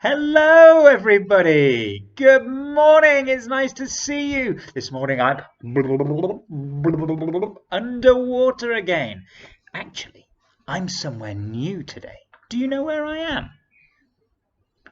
Hello, everybody. Good morning. It's nice to see you. This morning I'm underwater again. Actually, I'm somewhere new today. Do you know where I am?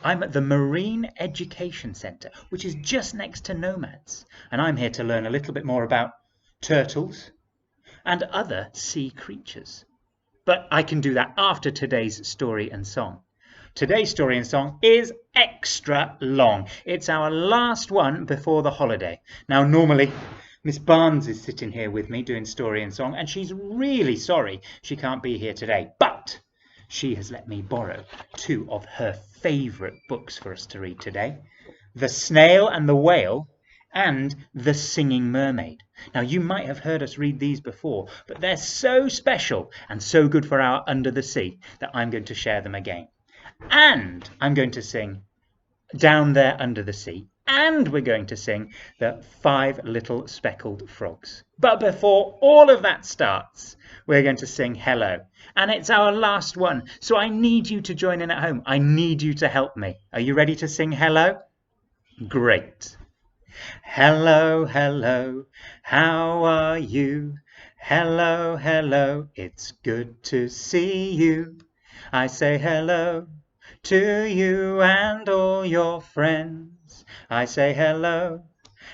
I'm at the Marine Education Centre, which is just next to Nomads, and I'm here to learn a little bit more about turtles and other sea creatures. But I can do that after today's story and song. Today's story and song is extra long. It's our last one before the holiday. Now, normally, Miss Barnes is sitting here with me doing story and song, and she's really sorry she can't be here today. But she has let me borrow two of her favourite books for us to read today. The Snail and the Whale and The Singing Mermaid. Now, you might have heard us read these before, but they're so special and so good for our under the sea that I'm going to share them again. And I'm going to sing Down There Under the Sea, and we're going to sing the 5 Little Speckled Frogs. But before all of that starts, we're going to sing Hello, and it's our last one, so I need you to join in at home. I need you to help me. Are you ready to sing Hello? Great. Hello, hello, how are you? Hello, hello, it's good to see you. I say hello to you and all your friends. I say hello,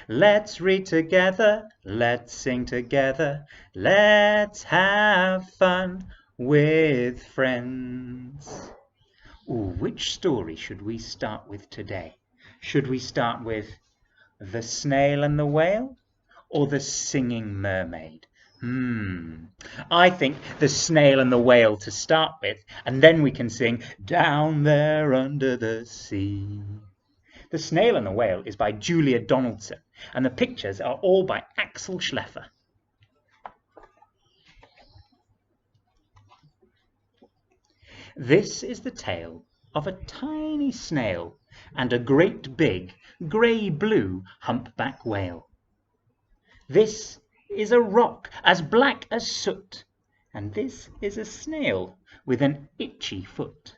let's read together, let's sing together, let's have fun with friends. Ooh, which story should we start with today? Should we start with The Snail and the Whale or The Singing Mermaid? I think The Snail and the Whale to start with, and then we can sing Down There Under the Sea. The Snail and the Whale is by Julia Donaldson, and the pictures are all by Axel Schleffer. This is the tale of a tiny snail and a great big grey-blue humpback whale. This is a rock as black as soot, and this is a snail with an itchy foot.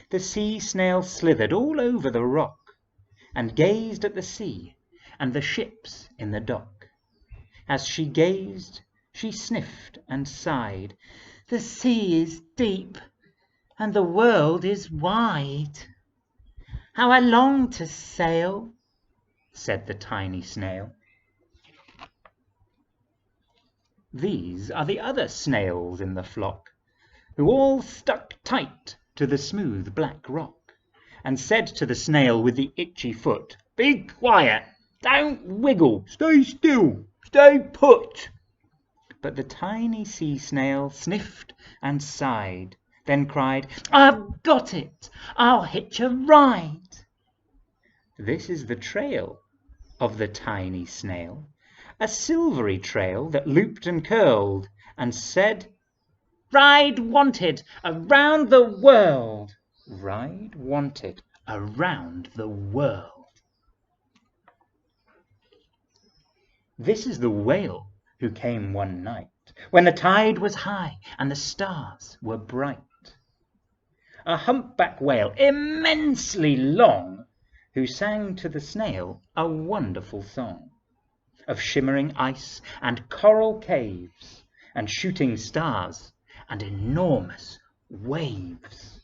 The sea snail slithered all over the rock, and gazed at the sea and the ships in the dock. As she gazed, she sniffed and sighed, "The sea is deep, and the world is wide. How I long to sail," said the tiny snail. These are the other snails in the flock, who all stuck tight to the smooth black rock, and said to the snail with the itchy foot, "Be quiet, don't wiggle, stay still, stay put." But the tiny sea snail sniffed and sighed, then cried, "I've got it, I'll hitch a ride." This is the trail of the tiny snail, a silvery trail that looped and curled and said, "Ride wanted around the world." Ride wanted around the world. This is the whale who came one night, when the tide was high and the stars were bright. A humpback whale, immensely long, who sang to the snail a wonderful song of shimmering ice and coral caves and shooting stars and enormous waves.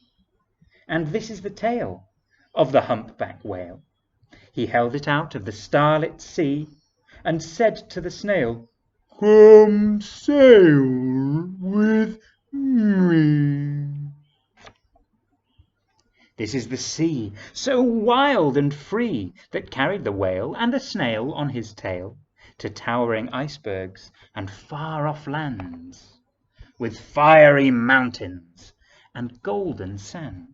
And this is the tale of the humpback whale. He held it out of the starlit sea and said to the snail, "Come sail with me." This is the sea, so wild and free, that carried the whale and the snail on his tail to towering icebergs and far-off lands, with fiery mountains and golden sands.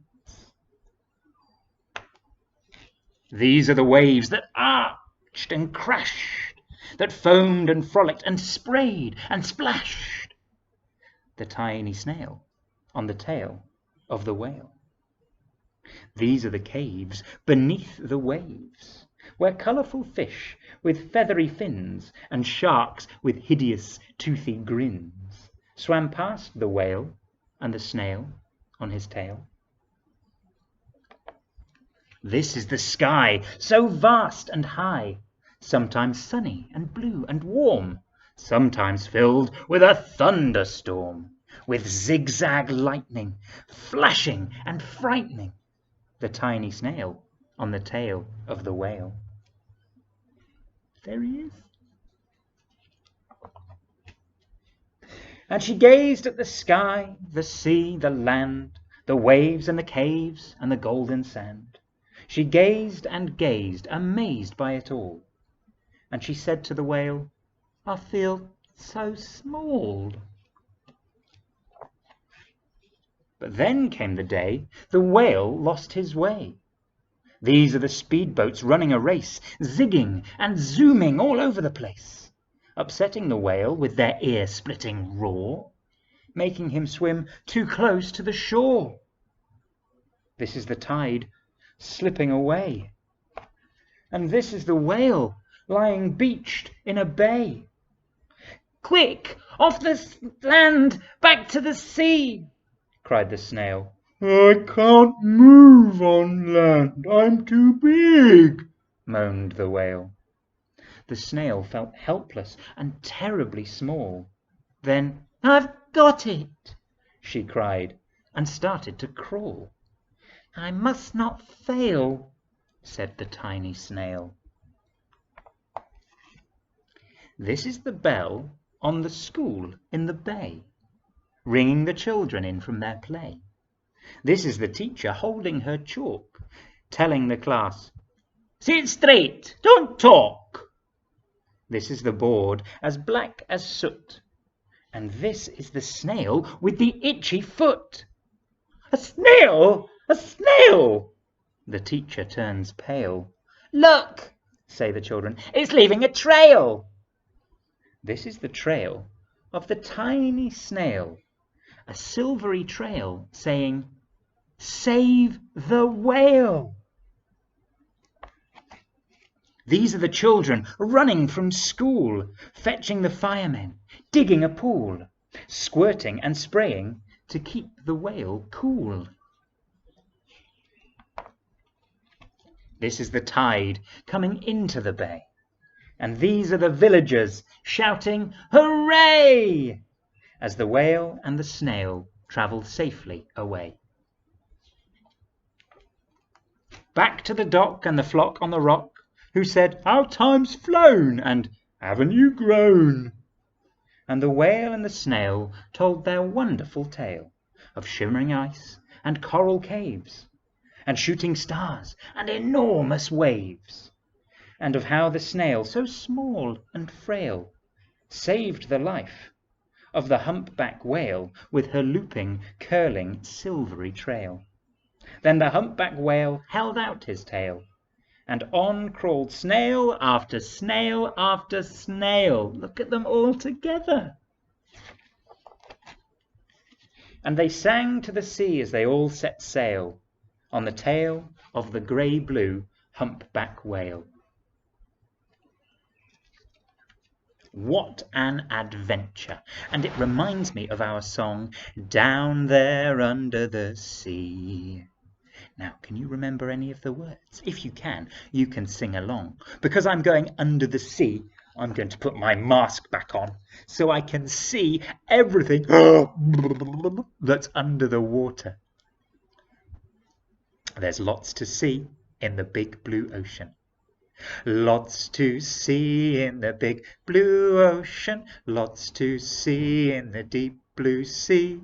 These are the waves that arched and crashed, that foamed and frolicked and sprayed and splashed the tiny snail on the tail of the whale. These are the caves beneath the waves, where colourful fish with feathery fins and sharks with hideous toothy grins swam past the whale and the snail on his tail. This is the sky, so vast and high, sometimes sunny and blue and warm, sometimes filled with a thunderstorm, with zigzag lightning, flashing and frightening the tiny snail on the tail of the whale. There he is. And she gazed at the sky, the sea, the land, the waves and the caves and the golden sand. She gazed and gazed, amazed by it all. And she said to the whale, "I feel so small." But then came the day the whale lost his way. These are the speedboats running a race, zigging and zooming all over the place, upsetting the whale with their ear-splitting roar, making him swim too close to the shore. This is the tide slipping away, and this is the whale lying beached in a bay. "Quick, off the land, back to the sea!" cried the snail. "I can't move on land, I'm too big," moaned the whale. The snail felt helpless and terribly small. Then, "I've got it!" she cried, and started to crawl. "I must not fail," said the tiny snail. This is the bell on the school in the bay, ringing the children in from their play. This is the teacher holding her chalk, telling the class, "Sit straight, don't talk." This is the board as black as soot, and this is the snail with the itchy foot. "A snail! A snail!" The teacher turns pale. "Look," say the children, "it's leaving a trail." This is the trail of the tiny snail, a silvery trail saying, "Save the whale." These are the children running from school, fetching the firemen, digging a pool, squirting and spraying to keep the whale cool. This is the tide coming into the bay, and these are the villagers shouting "Hooray!" as the whale and the snail travel safely away. Back to the dock and the flock on the rock, who said, "How time's flown!" and "Haven't you grown?" And the whale and the snail told their wonderful tale of shimmering ice and coral caves, and shooting stars and enormous waves, and of how the snail, so small and frail, saved the life of the humpback whale with her looping, curling, silvery trail. Then the humpback whale held out his tail, and on crawled snail after snail after snail. Look at them all together. And they sang to the sea as they all set sail on the tail of the grey-blue humpback whale. What an adventure! And it reminds me of our song, "Down There Under the Sea." Now, can you remember any of the words? If you can sing along. Because I'm going under the sea, I'm going to put my mask back on so I can see everything that's under the water. There's lots to see in the big blue ocean. Lots to see in the big blue ocean. Lots to see in the deep blue sea.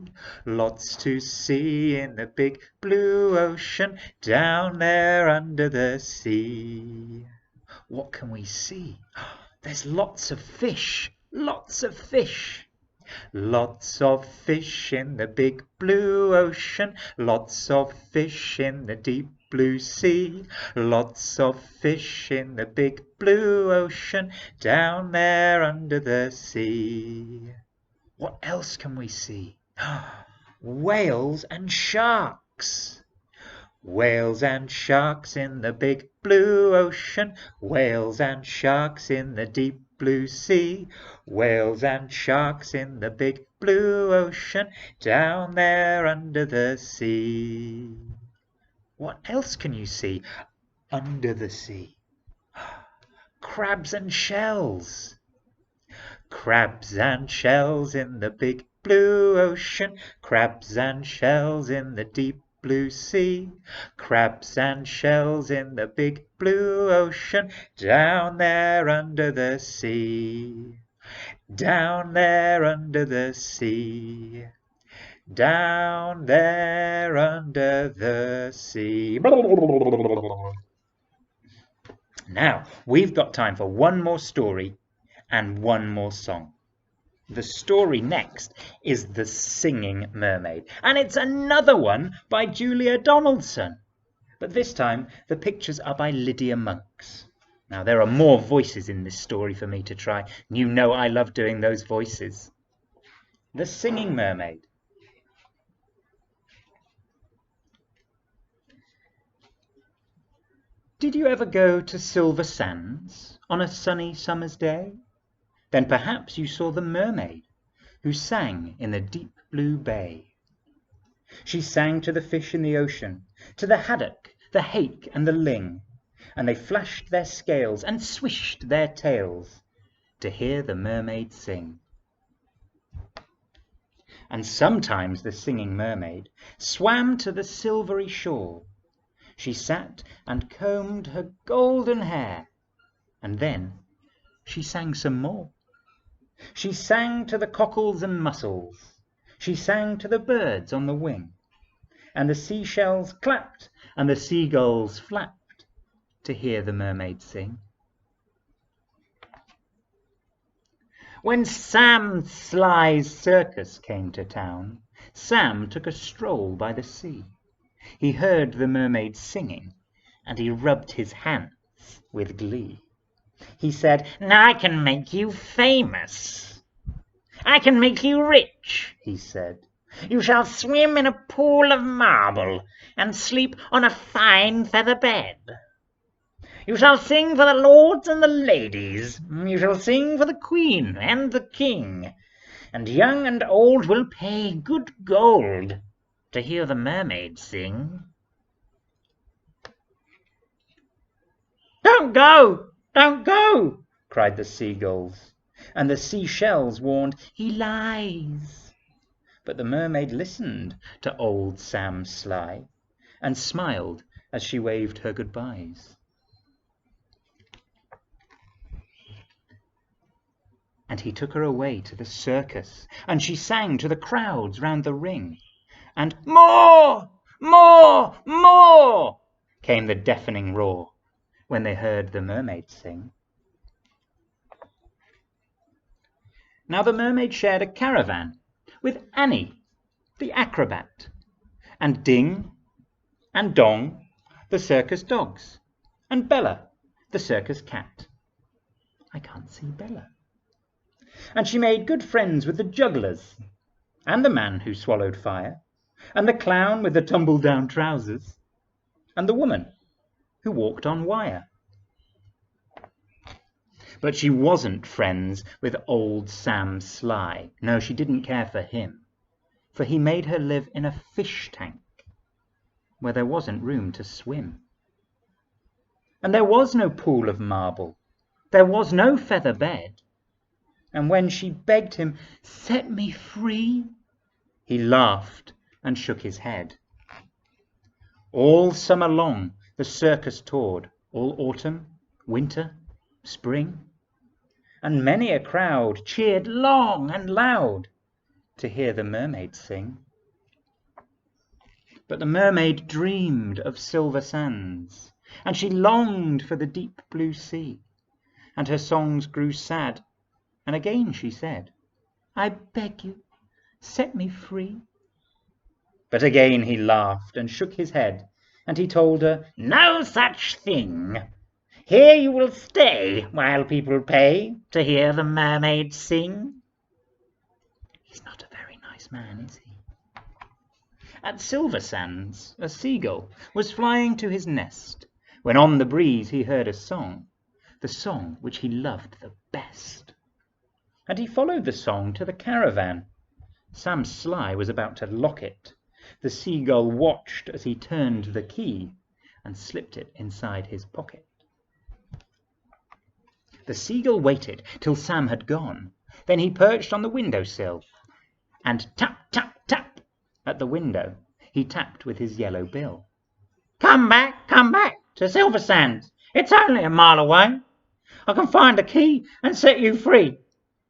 Lots to see in the big blue ocean. Down there under the sea. What can we see? There's lots of fish. Lots of fish. Lots of fish in the big blue ocean. Lots of fish in the deep blue sea. Lots of fish in the big blue ocean. Down there under the sea. What else can we see? Whales and sharks. Whales and sharks in the big blue ocean. Whales and sharks in the deep blue sea. Whales and sharks in the big blue ocean. Down there under the sea. What else can you see? under the sea. Crabs and shells. Crabs and shells in the big blue ocean. Crabs and shells in the deep blue sea. Crabs and shells in the big blue ocean. Down there under the sea. Down there under the sea. Down there under the sea. Now, we've got time for one more story and one more song. The story next is The Singing Mermaid, and it's another one by Julia Donaldson. But this time, the pictures are by Lydia Monks. Now, there are more voices in this story for me to try. You know I love doing those voices. The Singing Mermaid. Did you ever go to Silver Sands on a sunny summer's day? Then perhaps you saw the mermaid who sang in the deep blue bay. She sang to the fish in the ocean, to the haddock, the hake and the ling, and they flashed their scales and swished their tails to hear the mermaid sing. And sometimes the singing mermaid swam to the silvery shore. She sat and combed her golden hair, and then she sang some more. She sang to the cockles and mussels. She sang to the birds on the wing, and the seashells clapped and the seagulls flapped to hear the mermaid sing. When Sam Sly's circus came to town, Sam took a stroll by the sea. He heard the mermaid singing, and he rubbed his hands with glee. He said, "Now I can make you famous. I can make you rich," he said. "You shall swim in a pool of marble and sleep on a fine feather bed. You shall sing for the lords and the ladies. You shall sing for the queen and the king. And young and old will pay good gold to hear the mermaid sing." "Don't go! Don't go!" cried the seagulls, and the seashells warned, "He lies." But the mermaid listened to old Sam Sly and smiled as she waved her goodbyes. And he took her away to the circus, and she sang to the crowds round the ring. And "More! More! More!" came the deafening roar when they heard the mermaid sing. Now the mermaid shared a caravan with Annie, the acrobat, and Ding and Dong, the circus dogs, and Bella, the circus cat. I can't see Bella. And she made good friends with the jugglers, and the man who swallowed fire, and the clown with the tumble-down trousers, and the woman who walked on wire. But she wasn't friends with old Sam Sly. No, she didn't care for him, for he made her live in a fish tank where there wasn't room to swim. And there was no pool of marble. There was no feather bed. And when she begged him, "Set me free," he laughed and shook his head. All summer long the circus toured, all autumn, winter, spring, and many a crowd cheered long and loud to hear the mermaid sing. But the mermaid dreamed of silver sands, and she longed for the deep blue sea, and her songs grew sad, and again she said, "I beg you, set me free." But again he laughed and shook his head, and he told her, "No such thing. Here you will stay while people pay to hear the mermaid sing." He's not a very nice man, is he? At Silver Sands, a seagull was flying to his nest, when on the breeze he heard a song, the song which he loved the best. And he followed the song to the caravan. Sam Sly was about to lock it. The seagull watched as he turned the key, and slipped it inside his pocket. The seagull waited till Sam had gone. Then he perched on the window-sill, and tap, tap, tap at the window he tapped with his yellow bill. Come back to Silver Sands. It's only a mile away. I can find a key and set you free,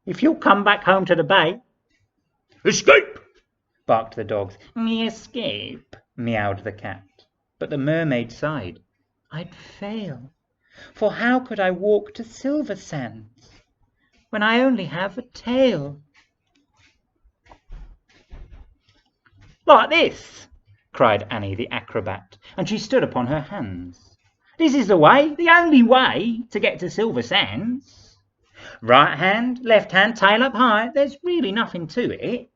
if you'll come back home to the bay." "Escape!" barked the dogs. "Escape," meowed the cat. But the mermaid sighed. "I'd fail, for how could I walk to Silver Sands when I only have a tail?" "Like this," cried Annie the acrobat, and she stood upon her hands. "This is the way, the only way, to get to Silver Sands. Right hand, left hand, tail up high. There's really nothing to it.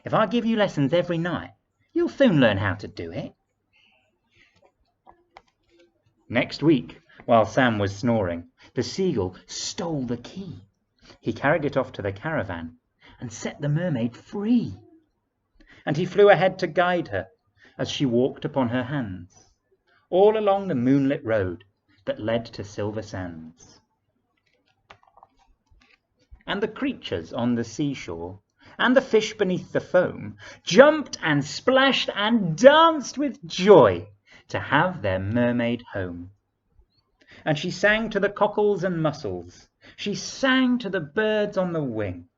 If I give you lessons every night, you'll soon learn how to do it." Next week, while Sam was snoring, the seagull stole the key. He carried it off to the caravan and set the mermaid free. And he flew ahead to guide her as she walked upon her hands, all along the moonlit road that led to Silver Sands. And the creatures on the seashore and the fish beneath the foam jumped and splashed and danced with joy to have their mermaid home. And she sang to the cockles and mussels, she sang to the birds on the wing,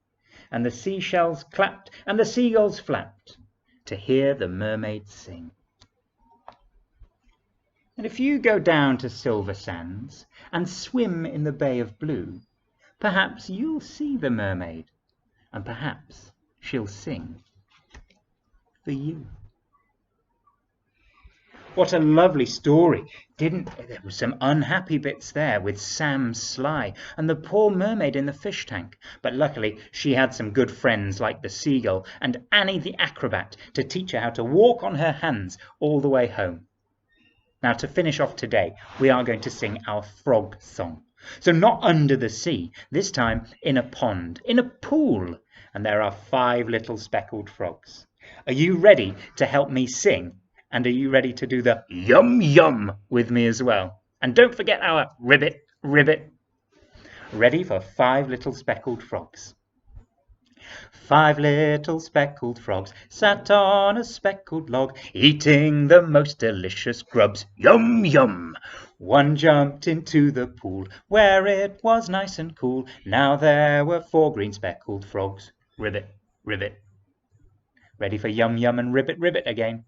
and the seashells clapped and the seagulls flapped to hear the mermaid sing. And if you go down to Silver Sands and swim in the Bay of Blue, perhaps you'll see the mermaid, and perhaps she'll sing for you. What a lovely story. There were some unhappy bits there with Sam Sly and the poor mermaid in the fish tank, but luckily she had some good friends like the seagull and Annie the acrobat to teach her how to walk on her hands all the way home. Now, to finish off today, we are going to sing our frog song. So not under the sea, this time in a pond, in a pool, and there are 5 little speckled frogs. Are you ready to help me sing? And are you ready to do the yum yum with me as well? And don't forget our ribbit, ribbit. Ready for 5 little speckled frogs. 5 little speckled frogs sat on a speckled log, eating the most delicious grubs. Yum yum! One jumped into the pool where it was nice and cool. Now there were 4 green speckled frogs. Ribbit, ribbit. Ready for yum yum and ribbit, ribbit again.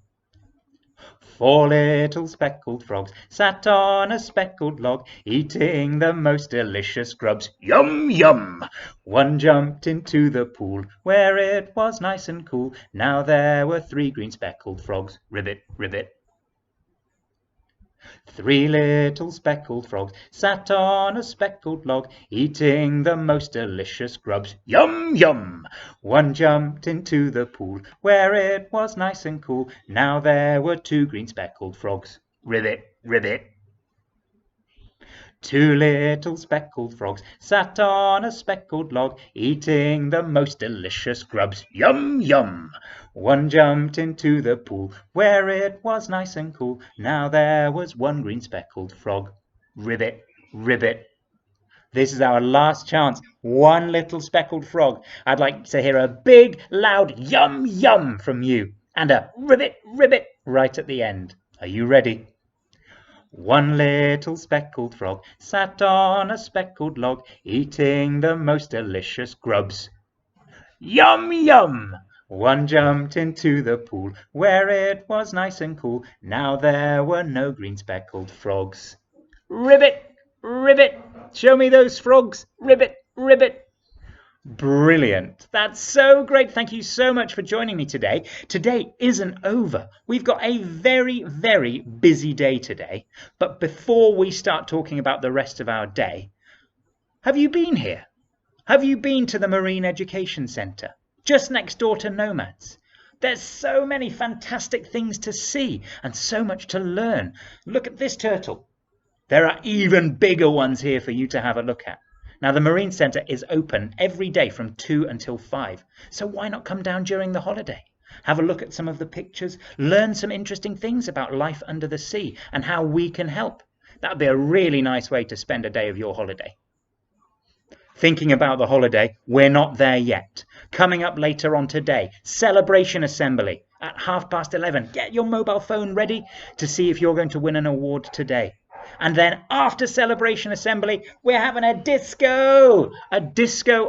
4 little speckled frogs sat on a speckled log, eating the most delicious grubs. Yum, yum! One jumped into the pool where it was nice and cool. Now there were 3 green speckled frogs. Ribbit, ribbit. 3 little speckled frogs sat on a speckled log, eating the most delicious grubs. Yum, yum! One jumped into the pool where it was nice and cool. Now there were 2 green speckled frogs. Ribbit, ribbit. 2 little speckled frogs sat on a speckled log, eating the most delicious grubs. Yum, yum! One jumped into the pool where it was nice and cool. Now there was 1 green speckled frog. Ribbit, ribbit. This is our last chance. 1 little speckled frog. I'd like to hear a big, loud yum, yum from you, and a ribbit, ribbit right at the end. Are you ready? 1 little speckled frog sat on a speckled log, eating the most delicious grubs. Yum, yum! One jumped into the pool where it was nice and cool. Now there were no green speckled frogs. Ribbit, ribbit! Show me those frogs. Ribbit, ribbit! Brilliant. That's so great. Thank you so much for joining me today. Today isn't over. We've got a very, very busy day today. But before we start talking about the rest of our day, have you been here? Have you been to the Marine Education Centre, just next door to Nomads? There's so many fantastic things to see and so much to learn. Look at this turtle. There are even bigger ones here for you to have a look at. Now, the Marine Centre is open every day from 2 until 5, so why not come down during the holiday? Have a look at some of the pictures, learn some interesting things about life under the sea and how we can help. That would be a really nice way to spend a day of your holiday. Thinking about the holiday, we're not there yet. Coming up later on today, celebration assembly at 11:30. Get your mobile phone ready to see if you're going to win an award today. And then after celebration assembly, we're having a disco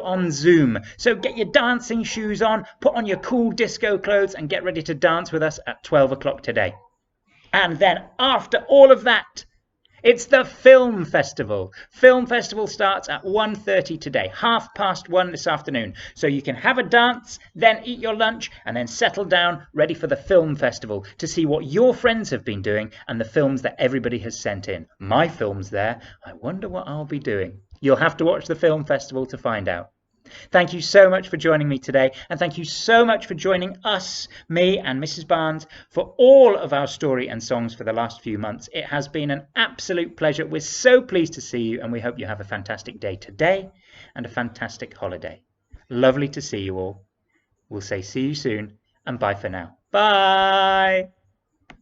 on Zoom. So get your dancing shoes on, put on your cool disco clothes and get ready to dance with us at 12 o'clock today. And then after all of that, it's the film festival. Film festival starts at 1:30 today, 1:30 this afternoon. So you can have a dance, then eat your lunch, and then settle down, ready for the film festival to see what your friends have been doing and the films that everybody has sent in. My film's there. I wonder what I'll be doing. You'll have to watch the film festival to find out. Thank you so much for joining me today, and thank you so much for joining us, me and Mrs. Barnes, for all of our story and songs for the last few months. It has been an absolute pleasure. We're so pleased to see you, and we hope you have a fantastic day today and a fantastic holiday. Lovely to see you all. We'll say see you soon, and bye for now. Bye!